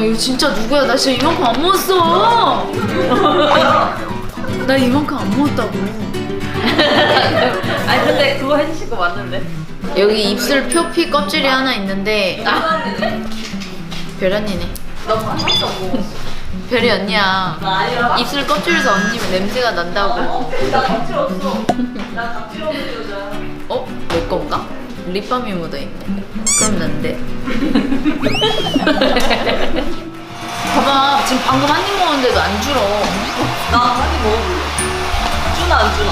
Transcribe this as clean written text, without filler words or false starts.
이거 진짜 누구야? 나 진짜 이만큼 안 먹었어. 나 이만큼 안 먹었다고. 아니 근데 그거 해주신 거 맞는데. 여기 입술 표피 껍질이 하나 있는데 별 언니네. 너 봤었어 뭐. 별이 언니야. 나 아니야. 입술 껍질에서 얹으면 냄새가 난다고. 나 덕질 없어. 나 덕질 없는 여자야. 어? 내 건가? 립밤이 묻어있네. 그럼 난데. 봐봐, 지금 방금 한 입 먹었는데도 안 줄어. 나 많이 먹어볼래. 주나 안 주나?